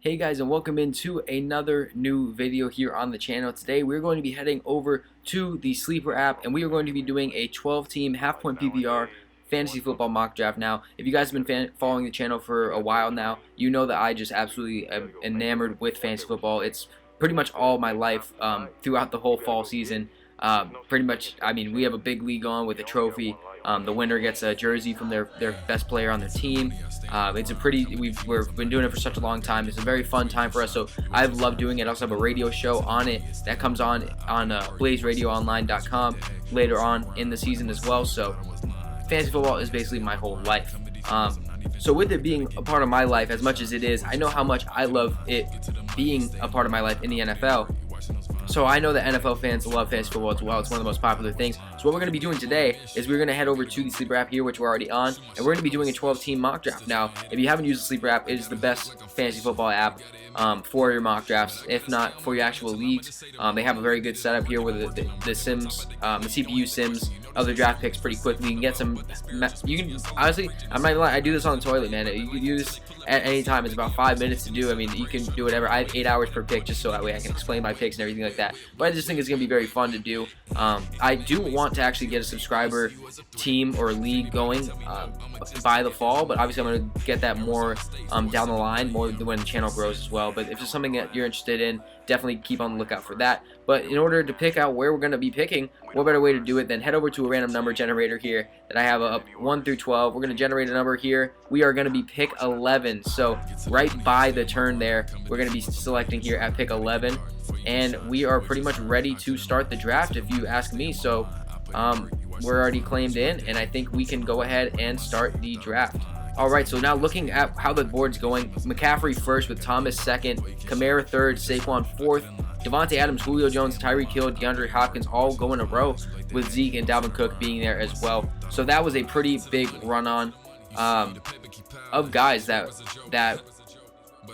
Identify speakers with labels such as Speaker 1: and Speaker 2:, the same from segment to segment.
Speaker 1: Hey guys, and welcome into another new video here on the channel. Today we're going to be heading over to the Sleeper app, and we are going to be doing a 12-team half-point PPR fantasy football mock draft. Now, if you guys have been following the channel for a while now, you know that I just absolutely am enamored with fantasy football. It's pretty much all my life throughout the whole fall season. Pretty much, I mean, we have a big league on with a trophy. The winner gets a jersey from their best player on their team. It's a pretty, we've been doing it for such a long time. It's a very fun time for us, so I've loved doing it. I also have a radio show on it that comes on blazeradioonline.com later on in the season as well. So fantasy football is basically my whole life. So with it being a part of my life as much as it is, I know how much I love it being a part of my life in the NFL. So I know that NFL fans love fantasy football as well. It's one of the most popular things. So what we're going to be doing today is we're going to head over to the Sleeper app here, which we're already on, and we're going to be doing a 12-team mock draft. Now, if you haven't used the Sleeper app, it is the best fantasy football app for your mock drafts, if not for your actual leagues. They have a very good setup here with the sims, the CPU sims of the draft picks pretty quickly. You can get some, you can, honestly, I'm not even lying, I do this on the toilet, man. You can do this at any time. It's about 5 minutes to do. I mean, you can do whatever. I have 8 hours per pick just so that way I can explain my picks and everything like that. But I just think it's going to be very fun to do. I do want to actually get a subscriber team or league going by the fall, but obviously I'm going to get that more down the line, more when the channel grows as well. But if it's something that you're interested in, definitely keep on the lookout for that. But in order to pick out where we're going to be picking, what better way to do it than head over to a random number generator here that I have up 1 through 12. We're going to generate a number here. We are going to be pick 11. So right by the turn there, we're going to be selecting here at pick 11. And we are pretty much ready to start the draft if you ask me. So we're already claimed in, and I think we can go ahead and start the draft. Alright, so now looking at how the board's going, McCaffrey first with Thomas second, Kamara third, Saquon fourth, Devontae Adams, Julio Jones, Tyreek Hill, DeAndre Hopkins all go in a row, with Zeke and Dalvin Cook being there as well. So that was a pretty big run-on of guys that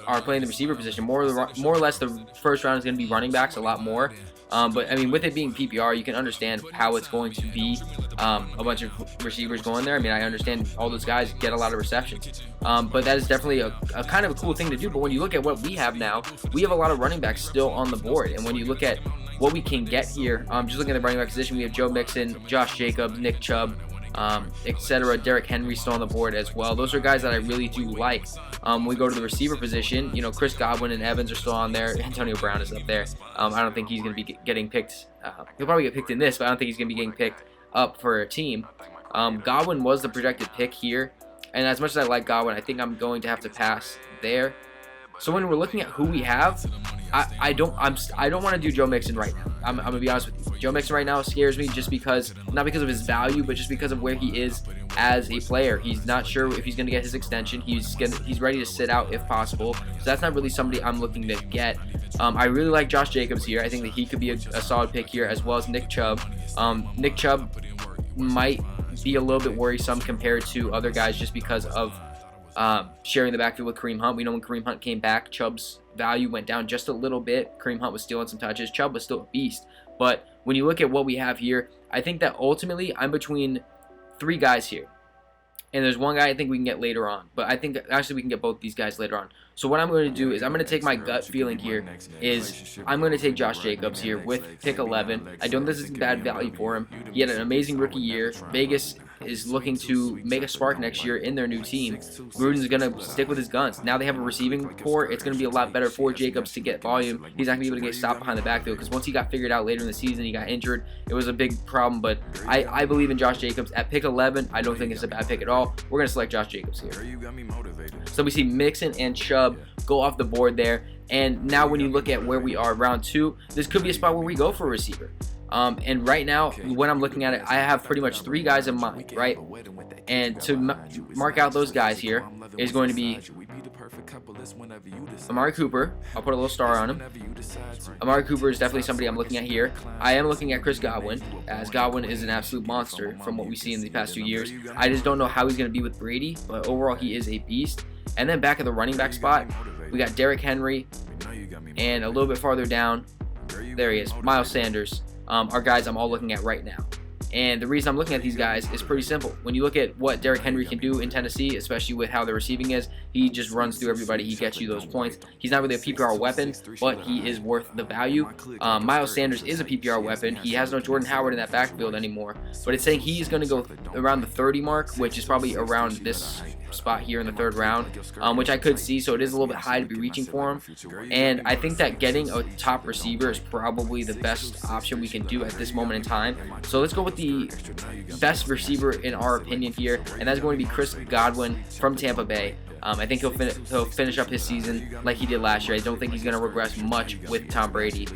Speaker 1: are playing the receiver position. More or less the first round is going to be running backs a lot more. But I mean, with it being PPR, you can understand how it's going to be a bunch of receivers going there. I mean, I understand all those guys get a lot of receptions, but that is definitely a kind of a cool thing to do. But when you look at what we have now, we have a lot of running backs still on the board, and when you look at what we can get here, just looking at the running back position, we have Joe Mixon, Josh Jacobs, Nick Chubb, etc. Derrick Henry still on the board as well. Those are guys that I really do like. When we go to the receiver position, you know, Chris Godwin and Evans are still on there. Antonio Brown is up there. I don't think he's going to be getting picked. He'll probably get picked in this, but I don't think he's going to be getting picked up for a team. Godwin was the projected pick here, and as much as I like Godwin, I think I'm going to have to pass there. So when we're looking at who we have, I don't want to do Joe Mixon right now. I'm gonna be honest with you. Joe Mixon right now scares me just because, not because of his value, but just because of where he is as a player. He's not sure if he's gonna get his extension. He's ready to sit out if possible. So that's not really somebody I'm looking to get. I really like Josh Jacobs here. I think that he could be a solid pick here, as well as Nick Chubb. Nick Chubb might be a little bit worrisome compared to other guys just because of sharing the backfield with Kareem Hunt. We know when Kareem Hunt came back, Chubb's value went down just a little bit. Kareem Hunt was stealing some touches. Chubb was still a beast. But when you look at what we have here, I think that ultimately I'm between 3 guys here. And there's one guy I think we can get later on. But I think actually we can get both these guys later on. So what I'm going to do is I'm going to take my gut feeling here is I'm going to take Josh Jacobs here with pick 11. I don't think this is bad value for him. He had an amazing rookie year. Vegas is looking to make a spark next year in their new team. Gruden's going to stick with his guns. Now they have a receiving core. It's going to be a lot better for Jacobs to get volume. He's not going to be able to get stopped behind the backfield because once he got figured out later in the season, he got injured. It was a big problem, but I believe in Josh Jacobs. At pick 11, I don't think it's a bad pick at all. We're going to select Josh Jacobs here. So we see Mixon and Chubb go off the board there. And now when you look at where we are, round 2, this could be a spot where we go for a receiver. And right now, when I'm looking at it, I have pretty much 3 guys in mind, right? And to mark out those guys here is going to be Amari Cooper. I'll put a little star on him. Amari Cooper is definitely somebody I'm looking at here. I am looking at Chris Godwin, as Godwin is an absolute monster from what we see in the past 2 years. I just don't know how he's going to be with Brady, but overall he is a beast. And then back at the running back spot, we got Derrick Henry, and a little bit farther down, there he is, Miles Sanders. Are guys I'm all looking at right now. And the reason I'm looking at these guys is pretty simple. When you look at what Derrick Henry can do in Tennessee, especially with how the receiving is, he just runs through everybody. He gets you those points. He's not really a PPR weapon, but he is worth the value. Miles Sanders is a PPR weapon. He has no Jordan Howard in that backfield anymore, but it's saying he's going to go around the 30 mark, which is probably around this spot here in the 3rd round, which I could see, so it is a little bit high to be reaching for him. And I think that getting a top receiver is probably the best option we can do at this moment in time. So let's go with the best receiver in our opinion here, and that's going to be Chris Godwin from Tampa Bay. I think he'll finish up his season like he did last year. I don't think he's going to regress much with Tom Brady.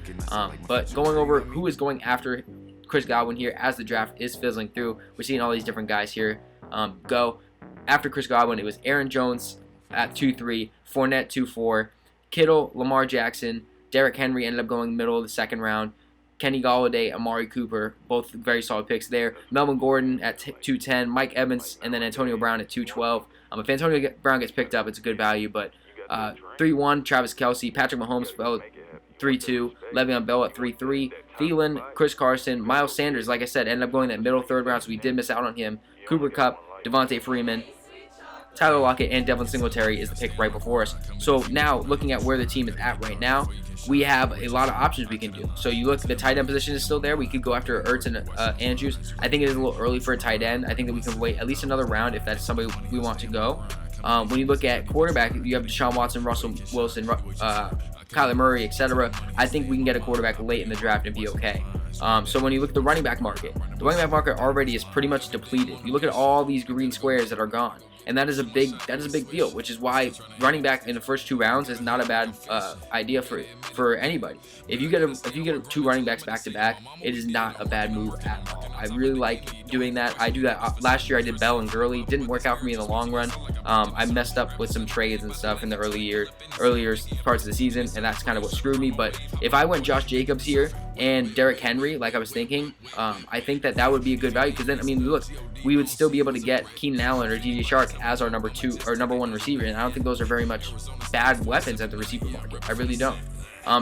Speaker 1: But going over who is going after Chris Godwin here as the draft is fizzling through, we're seeing all these different guys here go. After Chris Godwin, it was Aaron Jones at 2-3, Fournette 2-4, Kittle, Lamar Jackson, Derrick Henry ended up going middle of the 2nd round, Kenny Golladay, Amari Cooper, both very solid picks there. Melvin Gordon at 2-10, Mike Evans, and then Antonio Brown at 2-12. If Antonio Brown gets picked up, it's a good value, but 3-1, Travis Kelce, Patrick Mahomes fell at 3-2, Le'Veon Bell at 3-3, Thielen, Chris Carson, Miles Sanders, like I said, ended up going that middle 3rd round, so we did miss out on him. Cooper Kupp, Devontae Freeman, Tyler Lockett, and Devin Singletary is the pick right before us. So now, looking at where the team is at right now, we have a lot of options we can do. So you look, the tight end position is still there. We could go after Ertz and Andrews. I think it is a little early for a tight end. I think that we can wait at least another round if that's somebody we want to go. When you look at quarterback, you have Deshaun Watson, Russell Wilson, Kyler Murray, etc. I think we can get a quarterback late in the draft and be okay. So when you look at the running back market already is pretty much depleted. You look at all these green squares that are gone, and that is a big deal, which is why running back in the first 2 rounds is not a bad idea for anybody. If you get 2 running backs back to back, it is not a bad move at all. I really like doing that. I do that last year. I did Bell and Gurley. Didn't work out for me in the long run. I messed up with some trades and stuff in the earlier parts of the season, and that's kind of what screwed me. But if I went Josh Jacobs here and Derrick Henry, like I was thinking, I think that would be a good value, because then, I mean, look, we would still be able to get Keenan Allen or DJ Shark as our number 2 or number 1 receiver, and I don't think those are very much bad weapons at the receiver market. I really don't.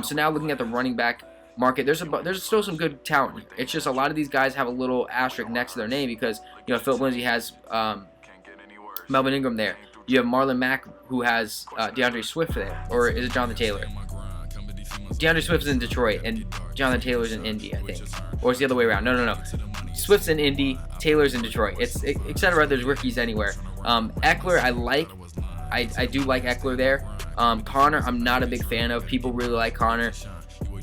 Speaker 1: So now looking at the running back market, there's still some good talent here. It's just a lot of these guys have a little asterisk next to their name because, you know, Philip Lindsay has Melvin Ingram there. You have Marlon Mack, who has DeAndre Swift there, or is it Jonathan Taylor? DeAndre Swift's in Detroit, and Jonathan Taylor's in Indy, I think. Or it's the other way around. No. Swift's in Indy, Taylor's in Detroit. It's etc. There's rookies anywhere. Eckler, I like. I do like Eckler there. Connor, I'm not a big fan of. People really like Connor.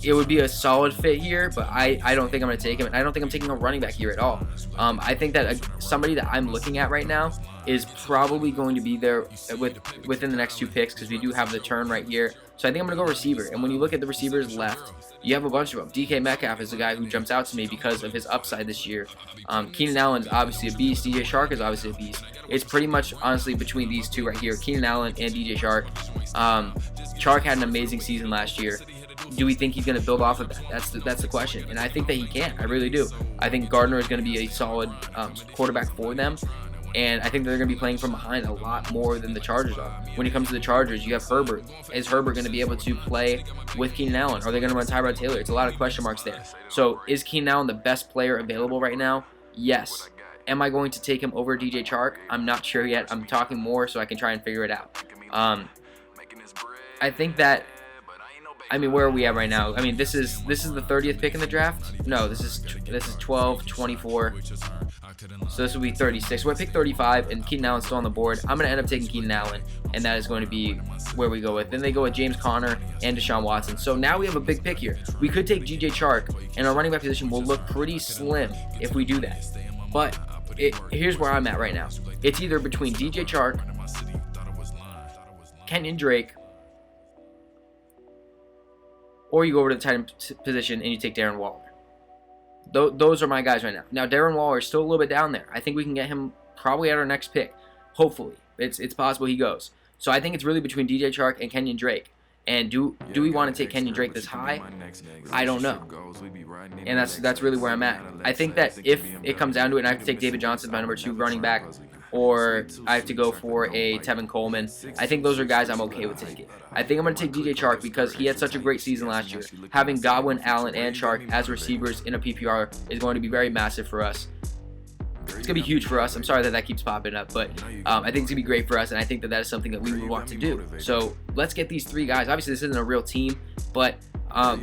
Speaker 1: It would be a solid fit here, but I don't think I'm going to take him. And I don't think I'm taking a running back here at all. I think that somebody that I'm looking at right now is probably going to be there within the next 2 picks, because we do have the turn right here. So I think I'm going to go receiver. And when you look at the receivers left, you have a bunch of them. DK Metcalf is the guy who jumps out to me because of his upside this year. Keenan Allen is obviously a beast. DJ Shark is obviously a beast. It's pretty much, honestly, between these 2 right here, Keenan Allen and DJ Shark. Shark had an amazing season last year. Do we think he's going to build off of that? That's the question. And I think that he can. I really do. I think Gardner is going to be a solid quarterback for them. And I think they're going to be playing from behind a lot more than the Chargers are. When it comes to the Chargers, you have Herbert. Is Herbert going to be able to play with Keenan Allen? Are they going to run Tyrod Taylor? It's a lot of question marks there. So is Keenan Allen the best player available right now? Yes. Am I going to take him over DJ Chark? I'm not sure yet. I'm talking more so I can try and figure it out. I think that, I mean, where are we at right now? I mean, this is the 30th pick in the draft. No, this is 12, 24. So this will be 36. We're at pick 35, and Keenan Allen's still on the board. I'm going to end up taking Keenan Allen, and that is going to be where we go with. Then they go with James Conner and Deshaun Watson. So now we have a big pick here. We could take DJ Chark, and our running back position will look pretty slim if we do that. But here's where I'm at right now. It's either between DJ Chark, Kenyon Drake, or you go over to the tight end position and you take Darren Waller. Those are my guys right now. Now, Darren Waller is still a little bit down there. I think we can get him probably at our next pick. Hopefully. It's possible he goes. So I think it's really between DJ Chark and Kenyon Drake. And do we want to take Kenyon Drake this high? I don't know. And that's really where I'm at. I think that if it comes down to it and I have to take David Johnson, my number 2 running back, or I have to go for a Tevin Coleman. I think those are guys I'm okay with taking. I think I'm going to take DJ Chark because he had such a great season last year. Having Godwin, Allen, and Chark as receivers in a PPR is going to be very massive for us. It's going to be huge for us. I'm sorry that that keeps popping up, but I think it's going to be great for us, and I think that that is something that we would want to do. So let's get these three guys. Obviously, this isn't a real team, but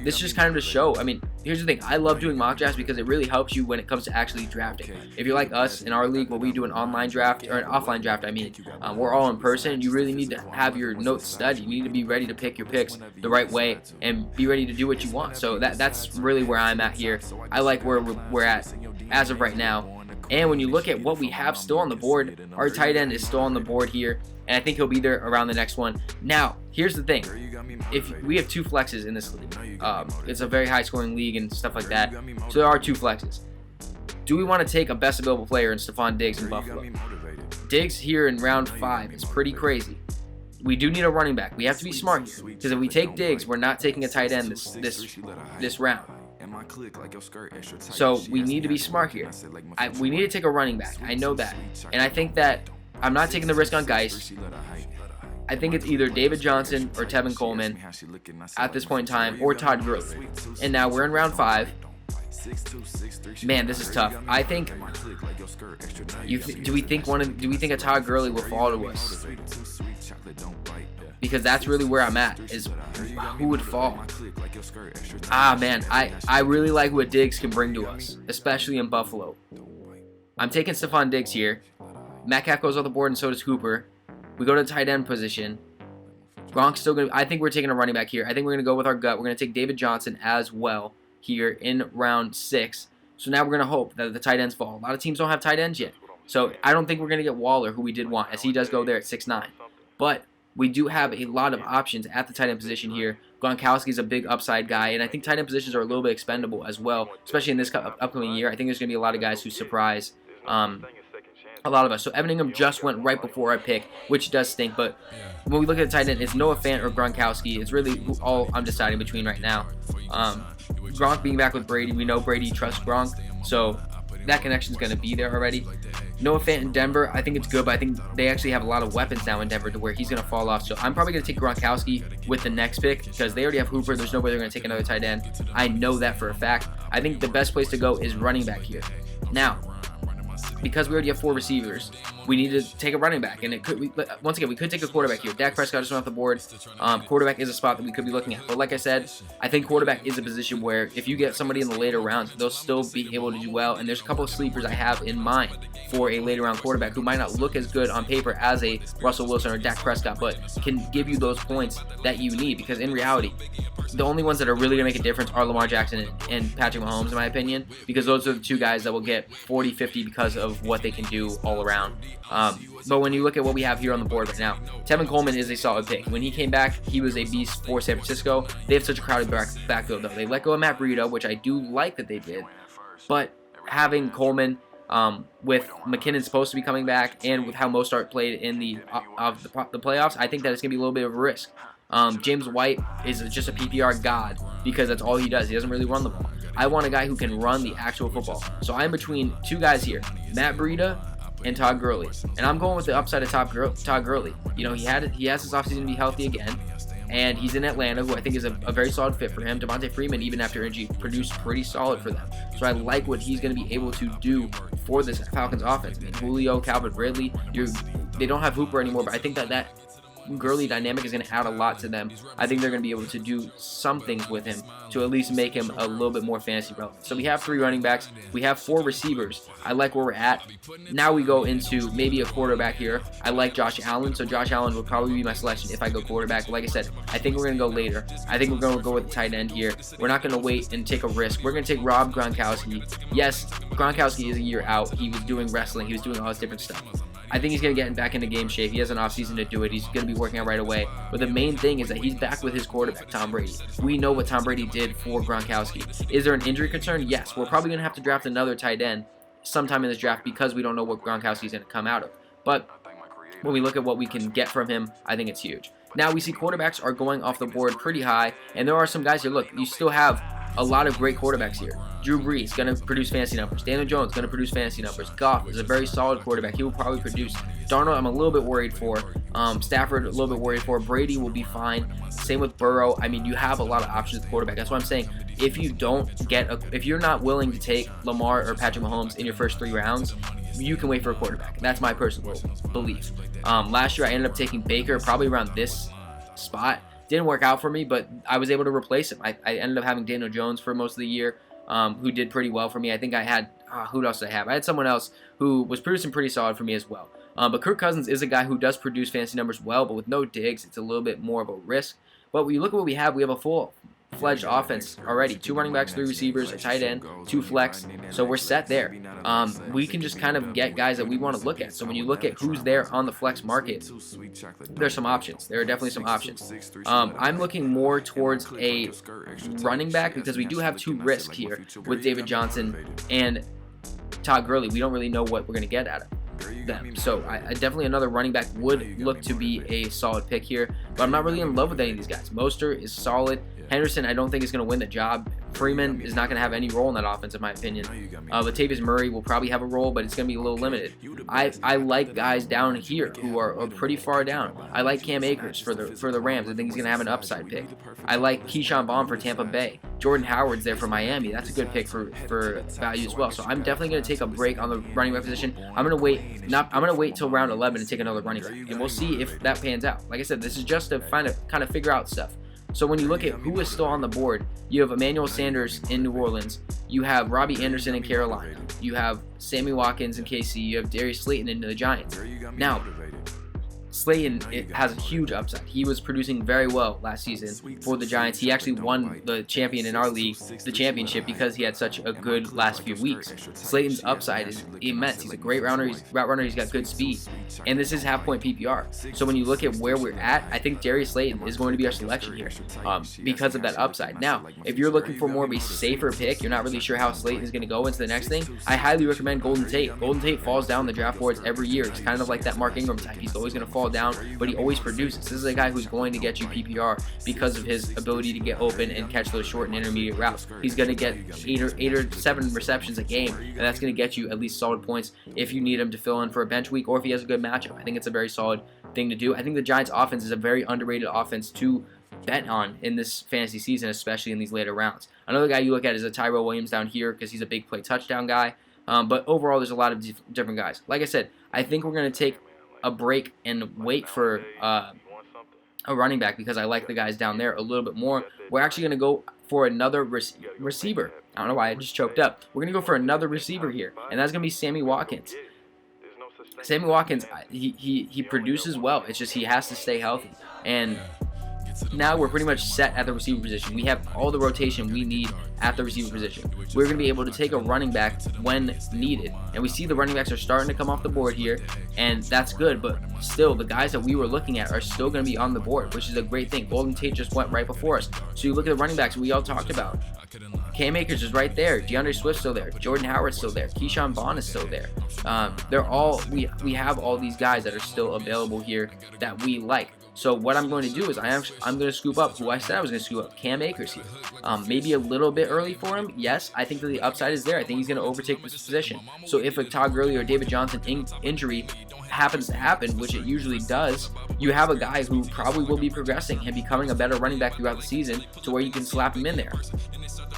Speaker 1: this is just kind of to show. I mean, here's the thing. I love doing mock drafts because it really helps you when it comes to actually drafting. If you're like us in our league, where we do an online draft, or an offline draft, I mean, we're all in person, you really need to have your notes studied. You need to be ready to pick your picks the right way and be ready to do what you want. So that's really where I'm at here. I like where we're at as of right now. And when you look at what we have still on the board, our tight end is still on the board here, and I think he'll be there around the next one. Now, here's the thing. If we have 2 flexes in this league, it's a very high-scoring league and stuff like that, so there are 2 flexes. Do we want to take a best available player in Stephon Diggs in Buffalo? Diggs here in round 5 is pretty crazy. We do need a running back. We have to be smart here, because if we take Diggs, we're not taking a tight end this round. So we need to be smart here. We need to take a running back. I know that. And I think that I'm not taking the risk on Geis. I think it's either David Johnson or Tevin Coleman at this point in time, or Todd Gurley. And now we're in round 5. Man, this is tough. I think. Do we think a Todd Gurley will fall to us? Because that's really where I'm at, is who would fall. Man, I really like what Diggs can bring to us, especially in Buffalo. I'm taking Stephon Diggs here. Metcalf goes off the board, and so does Cooper. We go to the tight end position. Gronk's still going to... I think we're taking a running back here. I think we're going to go with our gut. We're going to take David Johnson as well here in round 6. So now we're going to hope that the tight ends fall. A lot of teams don't have tight ends yet. So I don't think we're going to get Waller, who we did want, as he does go there at 6'9". But we do have a lot of options at the tight end position here. Gronkowski is a big upside guy, and I think tight end positions are a little bit expendable as well, especially in this upcoming year. I think there's going to be a lot of guys who surprise a lot of us. So Evan Ingram just went right before our pick, which does stink, but when we look at the tight end, it's Noah Fant or Gronkowski. It's really all I'm deciding between right now. Gronk being back with Brady, we know Brady trusts Gronk, so that connection's going to be there already. Noah Fant in Denver, I think it's good, but I think they actually have a lot of weapons now in Denver to where he's going to fall off. So I'm probably going to take Gronkowski with the next pick because they already have Hooper. There's no way they're going to take another tight end. I know that for a fact. I think the best place to go is running back here. Now, because we already have 4 receivers, we need to take a running back. And once again, we could take a quarterback here. Dak Prescott just went off the board. Quarterback is a spot that we could be looking at. But like I said, I think quarterback is a position where if you get somebody in the later rounds, they'll still be able to do well. And there's a couple of sleepers I have in mind for a later round quarterback who might not look as good on paper as a Russell Wilson or Dak Prescott, but can give you those points that you need. Because in reality, the only ones that are really going to make a difference are Lamar Jackson and Patrick Mahomes, in my opinion, because those are the 2 guys that will get 40-50 because of what they can do all around. But when you look at what we have here on the board right now, Tevin Coleman is a solid pick. When he came back, he was a beast for San Francisco. They have such a crowded backfield, though. They let go of Matt Breida, which I do like that they did. But having Coleman, with McKinnon supposed to be coming back, and with how Mostert played in the playoffs, I think that it's going to be a little bit of a risk. James White is just a PPR god because that's all he does. He doesn't really run the ball. I want a guy who can run the actual football. So I'm between 2 guys here, Matt Breida and Todd Gurley. And I'm going with the upside of Todd Gurley. You know, he has this offseason to be healthy again. And he's in Atlanta, who I think is a very solid fit for him. Devontae Freeman, even after injury, produced pretty solid for them. So I like what he's going to be able to do for this Falcons offense. I mean, Julio, Calvin Ridley, they don't have Hooper anymore, but I think that Gurley dynamic is going to add a lot to them. I think they're going to be able to do some things with him to at least make him a little bit more fantasy relevant. So we have 3 running backs. We have 4 receivers. I like where we're at. Now we go into maybe a quarterback here. I like Josh Allen, so Josh Allen would probably be my selection if I go quarterback. Like I said, I think we're going to go later. I think we're going to go with the tight end here. We're not going to wait and take a risk. We're going to take Rob Gronkowski. Yes, Gronkowski is a year out. He was doing wrestling. He was doing all this different stuff. I think he's going to get back into game shape. He has an offseason to do it. He's going to be working out right away. But the main thing is that he's back with his quarterback, Tom Brady. We know what Tom Brady did for Gronkowski. Is there an injury concern? Yes. We're probably going to have to draft another tight end sometime in this draft because we don't know what Gronkowski is going to come out of. But when we look at what we can get from him, I think it's huge. Now we see quarterbacks are going off the board pretty high, and there are some guys here. Look, you still have a lot of great quarterbacks here. Drew Brees going to produce fantasy numbers. Daniel Jones going to produce fantasy numbers. Goff is a very solid quarterback. He will probably produce. Darnold, I'm a little bit worried for. Stafford, a little bit worried for. Brady will be fine. Same with Burrow. I mean, you have a lot of options at quarterback. That's why I'm saying if you're not willing to take Lamar or Patrick Mahomes in your first 3 rounds, you can wait for a quarterback. That's my personal belief. Last year, I ended up taking Baker probably around this spot. Didn't work out for me, but I was able to replace him. I ended up having Daniel Jones for most of the year, who did pretty well for me. I think I had, who else did I have? I had someone else who was producing pretty solid for me as well. But Kirk Cousins is a guy who does produce fantasy numbers well, but with no Diggs, it's a little bit more of a risk. But when you look at what we have a full-fledged offense already. 2 running backs, 3 receivers, a tight end, 2 flex. So we're set there. We can just kind of get guys that we want to look at. So when you look at who's there on the flex market, there's some options. There are definitely some options. I'm looking more towards a running back because we do have 2 risks here with David Johnson and Todd Gurley. We don't really know what we're going to get out of them. So I definitely another running back would look to be a solid pick here, but I'm not really in love with any of these guys. Mostert is solid. Henderson, I don't think is going to win the job. Freeman is not going to have any role in that offense, in my opinion. Latavius Murray will probably have a role, but it's going to be a little limited. I like guys down here who are pretty far down. I like Cam Akers for the Rams. I think he's going to have an upside pick. I like Keyshawn Vaughn for Tampa Bay. Jordan Howard's there for Miami. That's a good pick for value as well. So I'm definitely going to take a break on the running back position. I'm going to wait till round 11 to take another running back, and we'll see if that pans out. Like I said, this is just to kind of figure out stuff. So when you look at who is still on the board, you have Emmanuel Sanders in New Orleans. You have Robbie Anderson in Carolina. You have Sammy Watkins in KC. You have Darius Slayton in the Giants. Now, Slayton has a huge upside. He was producing very well last season for the Giants. He actually won the champion in our league, the championship, because he had such a good last few weeks. Slayton's upside is immense. He's a great route runner. He's got good speed. And this is half-point PPR. So when you look at where we're at, I think Darius Slayton is going to be our selection here because of that upside. Now, if you're looking for more of a safer pick, you're not really sure how Slayton is going to go into the next thing, I highly recommend Golden Tate. Golden Tate falls down the draft boards every year. It's kind of like that Mark Ingram type. He's always going to fall down, but he always produces. This is a guy who's going to get you PPR because of his ability to get open and catch those short and intermediate routes. He's going to get 8 or 7 receptions a game, and that's going to get you at least solid points if you need him to fill in for a bench week or if he has a good matchup. I think it's a very solid thing to do. I think the Giants offense is a very underrated offense to bet on in this fantasy season, especially in these later rounds. Another guy you look at is a Tyrell Williams down here because he's a big play touchdown guy. But overall, there's a lot of different guys. Like I said, I think we're going to take a break and wait for a running back because I like the guys down there a little bit more. We're actually going to go for another receiver. I don't know why I just choked up. We're going to go for another receiver here, and that's going to be Sammy Watkins. Sammy Watkins, he produces well. It's just he has to stay healthy. And now we're pretty much set at the receiver position. We have all the rotation we need at the receiver position. We're going to be able to take a running back when needed. And we see the running backs are starting to come off the board here, and that's good. But still, the guys that we were looking at are still going to be on the board, which is a great thing. Golden Tate just went right before us. So you look at the running backs we all talked about. Cam Akers is right there. DeAndre Swift's still there. Jordan Howard's still there. Keyshawn Vaughn is still there. They're all we have all these guys that are still available here that we like. So what I'm going to do is I'm going to scoop up who I said I was going to scoop up, Cam Akers here. Maybe a little bit early for him. Yes, I think that the upside is there. I think he's going to overtake this position. So if a Todd Gurley or David Johnson injury happens to happen, which it usually does, you have a guy who probably will be progressing and becoming a better running back throughout the season to where you can slap him in there.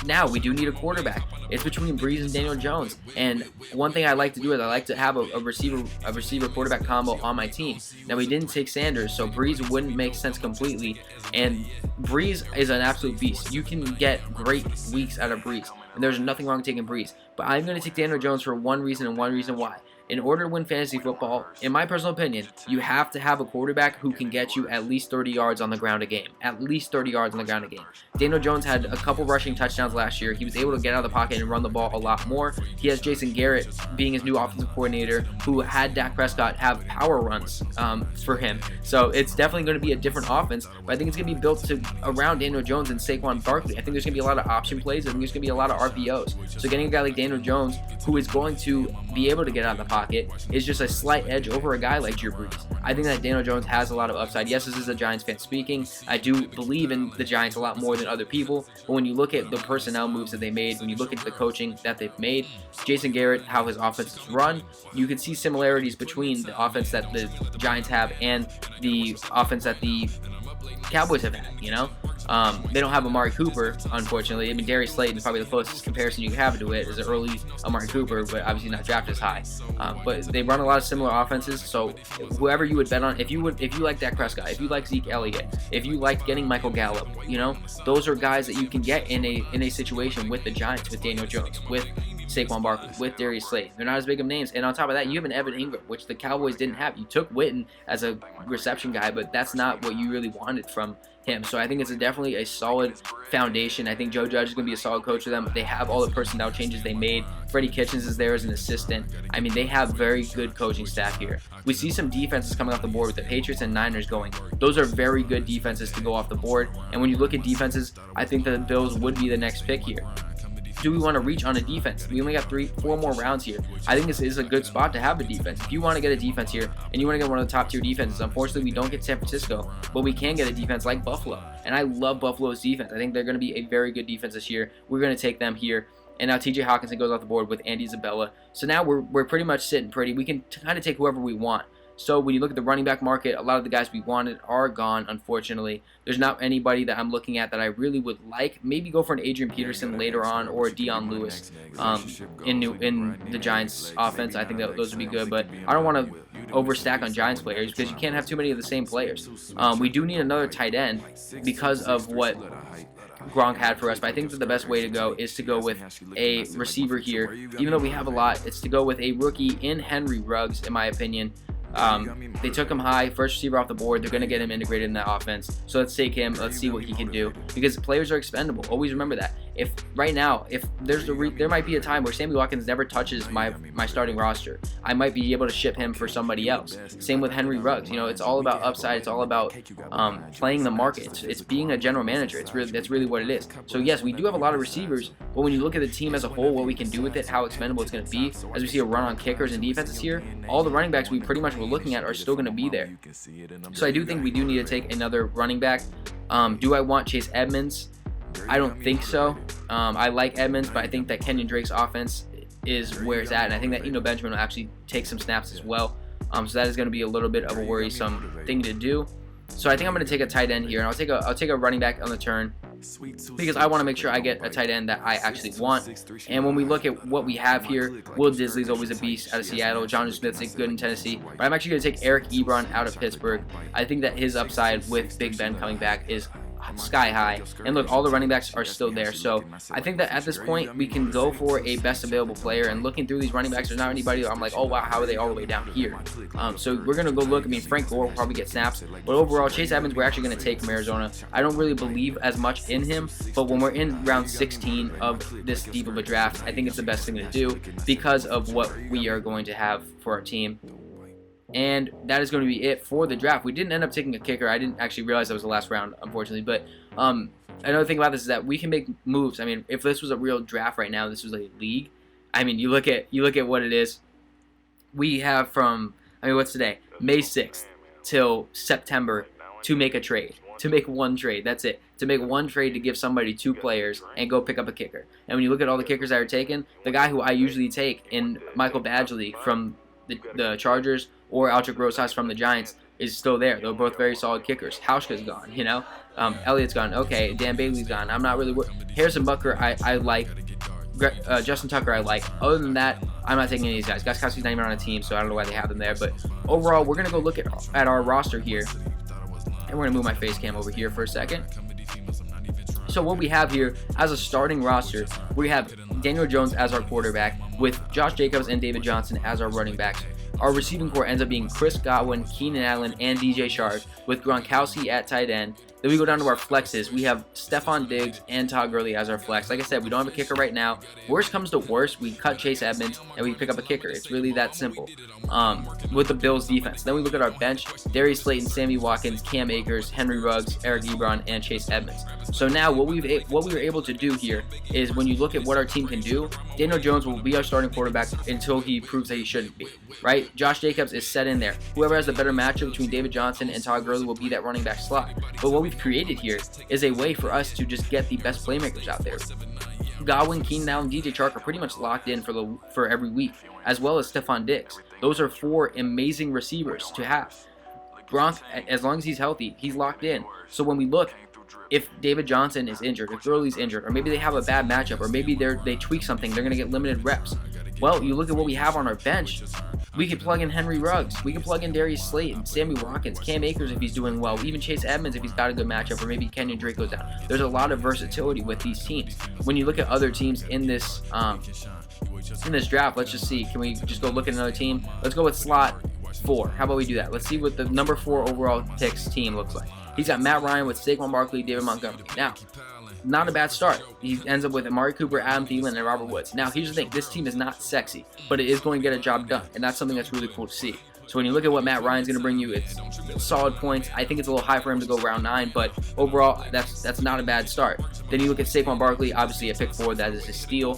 Speaker 1: Now, we do need a quarterback. It's between Brees and Daniel Jones. And one thing I like to do is I like to have a receiver quarterback combo on my team. Now, we didn't take Sanders, so Brees wouldn't make sense completely. And Brees is an absolute beast. You can get great weeks out of Brees, and there's nothing wrong with taking Brees. But I'm going to take Daniel Jones for one reason and one reason why. In order to win fantasy football, in my personal opinion, you have to have a quarterback who can get you at least 30 yards on the ground a game. At least 30 yards on the ground a game. Daniel Jones had a couple rushing touchdowns last year. He was able to get out of the pocket and run the ball a lot more. He has Jason Garrett being his new offensive coordinator, who had Dak Prescott have power runs for him. So it's definitely going to be a different offense, but I think it's going to be built around Daniel Jones and Saquon Barkley. I think there's going to be a lot of option plays. I think there's going to be a lot of RPOs. So getting a guy like Daniel Jones, who is going to be able to get out of the pocket pocket is just a slight edge over a guy like Drew Brees. I think that Daniel Jones has a lot of upside. Yes, this is a Giants fan speaking. I do believe in the Giants a lot more than other people, but when you look at the personnel moves that they made, when you look at the coaching that they've made, Jason Garrett, how his offense is run, you can see similarities between the offense that the Giants have and the offense that the Cowboys have had, you know? They don't have Amari Cooper, unfortunately. I mean, Darius Slayton is probably the closest comparison you can have to it, is an early Amari Cooper, but obviously not drafted as high. But they run a lot of similar offenses, so whoever you would bet on, if you like Dak Prescott, if you like Zeke Elliott, if you like getting Michael Gallup, you know, those are guys that you can get in a situation with the Giants, with Daniel Jones, with Saquon Barkley, with Darius Slayton. They're not as big of names, and on top of that, you have an Evan Ingram, which the Cowboys didn't have. You took Witten as a reception guy, but that's not what you really wanted from him. So I think it's definitely a solid foundation. I think Joe Judge is going to be a solid coach for them. They have all the personnel changes they made. Freddie Kitchens is there as an assistant. I mean, they have very good coaching staff here. We see some defenses coming off the board with the Patriots and Niners going. Those are very good defenses to go off the board. And when you look at defenses, I think that the Bills would be the next pick here. Do we want to reach on a defense? We only got 4 more rounds here. I think this is a good spot to have a defense. If you want to get a defense here and you want to get one of the top tier defenses, unfortunately we don't get San Francisco, but we can get a defense like Buffalo. And I love Buffalo's defense. I think they're going to be a very good defense this year. We're going to take them here. And now TJ Hawkinson goes off the board with Andy Isabella. So now we're pretty much sitting pretty. We can kind of take whoever we want. So when you look at the running back market, a lot of the guys we wanted are gone, unfortunately. There's not anybody that I'm looking at that I really would like. Maybe go for an Adrian Peterson later on or a Dion Lewis in the Giants offense. I think that those would be good, but I don't want to overstack on Giants players because you can't have too many of the same players. We do need another tight end because of what Gronk had for us, but I think that the best way to go is to go with a receiver here. Even though we have a lot, it's to go with a rookie in Henry Ruggs, in my opinion. They took him high, first receiver off the board. They're going to get him integrated in that offense. So let's take him. Let's see what he can do because players are expendable. Always remember that. If right now, if there might be a time where Sammy Watkins never touches my starting roster, I might be able to ship him for somebody else. Same with Henry Ruggs. You know, it's all about upside. It's all about playing the market. It's being a general manager. That's really what it is. So yes, we do have a lot of receivers, but when you look at the team as a whole, what we can do with it, how expendable it's going to be, as we see a run on kickers and defenses here, all the running backs we pretty much were looking at are still going to be there. So I do think we do need to take another running back. Do I want Chase Edmonds? I don't think so. I like Edmonds, but I think that Kenyon Drake's offense is where it's at, and I think that Benjamin will actually take some snaps as well. So that is going to be a little bit of a worrisome thing to do. So I think I'm going to take a tight end here, and I'll take a running back on the turn because I want to make sure I get a tight end that I actually want. And when we look at what we have here, Will Disley's always a beast out of Seattle. Jonnu Smith's good in Tennessee, but I'm actually going to take Eric Ebron out of Pittsburgh. I think that his upside with Big Ben coming back is sky high, and look, all the running backs are still there. So I think that at this point we can go for a best available player, and looking through these running backs, there's not anybody that I'm like, oh wow, how are they all the way down here? So we're gonna go look. I mean, Frank Gore will probably get snaps, but overall Chase Edmonds we're actually gonna take from Arizona. I don't really believe as much in him, but when we're in round 16 of this deep of a draft, I think it's the best thing to do because of what we are going to have for our team. And that is going to be it for the draft. We didn't end up taking a kicker. I didn't actually realize that was the last round, unfortunately. But another thing about this is that we can make moves. I mean, if this was a real draft right now, this was a league. I mean, you look at what it is. We have from, I mean, what's today? May 6th till September to make a trade. To make one trade. That's it. To make one trade to give somebody 2 players and go pick up a kicker. And when you look at all the kickers that are taken, the guy who I usually take in Michael Badgley from the Chargers or Aldrick Rosas from the Giants is still there. They're both very solid kickers. Hauschka's gone, you know. Elliott's gone. Okay, Dan Bailey's gone. I'm not really Harrison Butker, I like. Justin Tucker, I like. Other than that, I'm not taking any of these guys. Gostkowski's not even on a team, so I don't know why they have them there. But overall, we're going to go look at our roster here. And we're going to move my face cam over here for a second. So what we have here as a starting roster, we have Daniel Jones as our quarterback with Josh Jacobs and David Johnson as our running backs. Our receiving core ends up being Chris Godwin, Keenan Allen, and DJ Sharp with Gronkowski at tight end Then we go down to our flexes. We have Stephon Diggs and Todd Gurley as our flex. Like I said, we don't have a kicker right now. Worst comes to worst, we cut Chase Edmonds and we pick up a kicker. It's really that simple with the Bills defense. Then we look at our bench: Darius Slayton, Sammy Watkins, Cam Akers, Henry Ruggs, Eric Ebron, and Chase Edmonds. So now what we were able to do here is, when you look at what our team can do, Daniel Jones will be our starting quarterback until he proves that he shouldn't be, right? Josh Jacobs is set in there. Whoever has the better matchup between David Johnson and Todd Gurley will be that running back slot. But what we've created here is a way for us to just get the best playmakers out there. Godwin, Keenan Allen, DJ Chark are pretty much locked in for every week, as well as Stephon Diggs. Those are 4 amazing receivers to have. Gronk, as long as he's healthy, he's locked in. So when we look, if David Johnson is injured, if Gurley's injured, or maybe they have a bad matchup, or maybe they tweak something, they're going to get limited reps. Well, you look at what we have on our bench. We could plug in Henry Ruggs. We could plug in Darius Slayton, Sammy Watkins, Cam Akers if he's doing well, even Chase Edmonds if he's got a good matchup, or maybe Kenyon Drake goes down. There's a lot of versatility with these teams. When you look at other teams in this draft, let's just see. Can we just go look at another team? Let's go with slot 4. How about we do that? Let's see what the number 4 overall picks team looks like. He's got Matt Ryan with Saquon Barkley, David Montgomery. Now, not a bad start. He ends up with Amari Cooper, Adam Thielen, and Robert Woods. Now, here's the thing. This team is not sexy, but it is going to get a job done, and that's something that's really cool to see. So when you look at what Matt Ryan's going to bring you, it's solid points. I think it's a little high for him to go round 9, but overall, that's not a bad start. Then you look at Saquon Barkley, obviously a pick 4, that is a steal.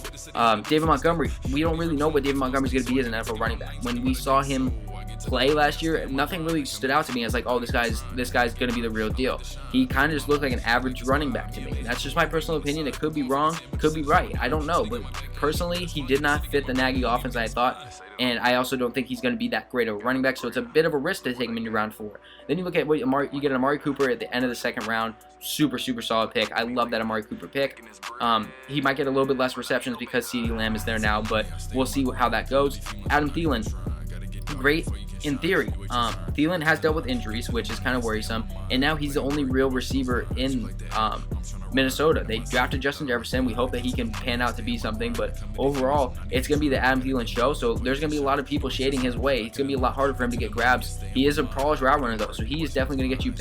Speaker 1: David Montgomery, we don't really know what David Montgomery's going to be as an NFL running back. When we saw him play last year, nothing really stood out to me as like, oh, this guy's going to be the real deal. He kind of just looked like an average running back to me. That's just my personal opinion. It could be wrong, could be right. I don't know, but personally, he did not fit the Nagy offense I thought, and I also don't think he's going to be that great of a running back, so it's a bit of a risk to take him into round 4. Then you look at what you get an Amari Cooper at the end of the 2nd round. Super solid pick. I love that Amari Cooper pick. He might get a little bit less receptions because CeeDee Lamb is there now, but we'll see how that goes. Adam Thielen, great in theory. Thielen has dealt with injuries, which is kind of worrisome, and now he's the only real receiver in Minnesota. They drafted Justin Jefferson. We hope that he can pan out to be something, but overall, it's going to be the Adam Thielen show, so there's going to be a lot of people shading his way. It's going to be a lot harder for him to get grabs. He is a polished route runner, though, so he is definitely going to get you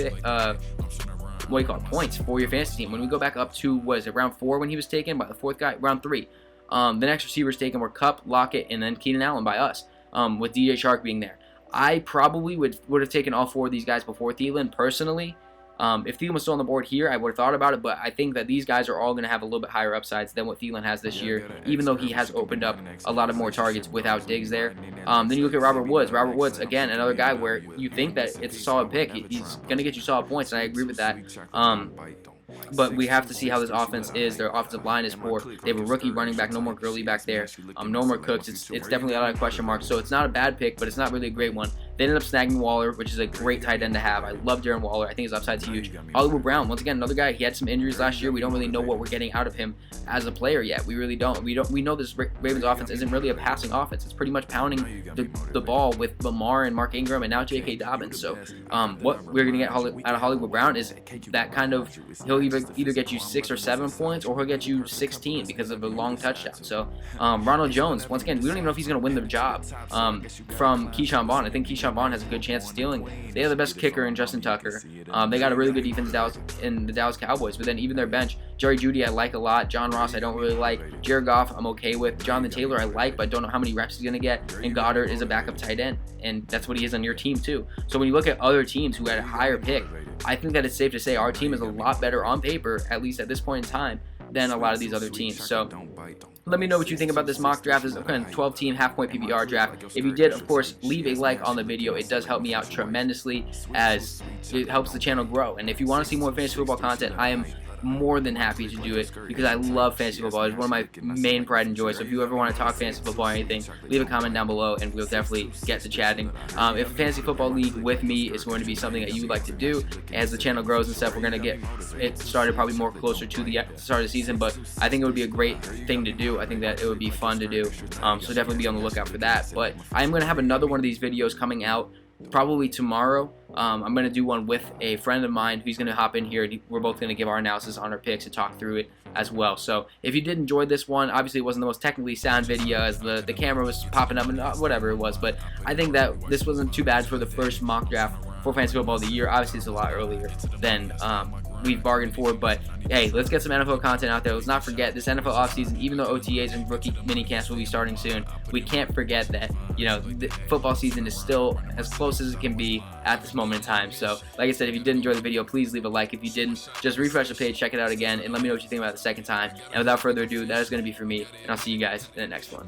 Speaker 1: points for your fantasy team. When we go back up to, round 4 when he was taken by the 4th guy? Round 3. The next receivers taken were Kupp, Lockett, and then Keenan Allen by us, with DJ Chark being there. I probably would have taken all 4 of these guys before Thielen, personally. If Thielen was still on the board here, I would have thought about it, but I think that these guys are all going to have a little bit higher upsides than what Thielen has this year, even though he has opened up a lot of more targets without Diggs there. Then you look at Robert Woods. Robert Woods, again, another guy where you think that it's a solid pick. He's going to get you solid points, and I agree with that. But we have to see how this offense is. Their offensive line is poor. They have a rookie running back, no more Gurley back there. No more Cooks. It's definitely a lot of question marks. So it's not a bad pick, but it's not really a great one. They ended up snagging Waller, which is a great tight end to have. I love Darren Waller. I think his upside's huge. Hollywood Brown, once again, another guy. He had some injuries last year. We don't really know what we're getting out of him as a player yet. We really don't. We know this Ravens offense isn't really a passing offense. It's pretty much pounding the ball with Lamar and Mark Ingram and now J.K. Dobbins. So what we're going to get out of Hollywood Brown is that kind of, he'll either get you 6 or 7 points, or he'll get you 16 because of a long touchdown. So Ronald Jones, once again, we don't even know if he's going to win the job from Keyshawn Vaughn. I think Keyshawn Vaughn has a good chance of stealing. They have the best kicker in Justin Tucker. They got a really good defense in the Dallas Cowboys, but then even their bench, Jerry Jeudy I like a lot. John Ross I don't really like. Jared Goff I'm okay with. Jonathan Taylor I like, but I don't know how many reps he's going to get. And Goddard is a backup tight end, and that's what he is on your team too. So when you look at other teams who had a higher pick, I think that it's safe to say our team is a lot better on paper, at least at this point in time, than a lot of these other teams. So let me know what you think about this mock draft. This is a 12-team half-point PPR draft. If you did, of course, leave a like on the video. It does help me out tremendously, as it helps the channel grow. And if you want to see more fantasy football content, I am more than happy to do it because I love fantasy football. It's one of my main pride and joy. So if you ever want to talk fantasy football or anything, leave a comment down below and we'll definitely get to chatting. If a fantasy football league with me is going to be something that you would like to do, as the channel grows and stuff, we're going to get it started probably more closer to the start of the season, but I think it would be a great thing to do. I think that it would be fun to do. So definitely be on the lookout for that. But I'm going to have another one of these videos coming out probably tomorrow. I'm going to do one with a friend of mine who's going to hop in here, and we're both going to give our analysis on our picks and talk through it as well. So if you did enjoy this one, obviously it wasn't the most technically sound video as the camera was popping up and whatever it was, but I think that this wasn't too bad for the first mock draft for fantasy football of the year. Obviously it's a lot earlier than we've bargained for. But hey, let's get some NFL content out there. Let's not forget this NFL offseason, even though OTAs and rookie mini camps will be starting soon, we can't forget that, you know, the football season is still as close as it can be at this moment in time. So like I said, if you did enjoy the video, please leave a like. If you didn't, just refresh the page, check it out again, and let me know what you think about it the second time. And without further ado, that is going to be for me, and I'll see you guys in the next one.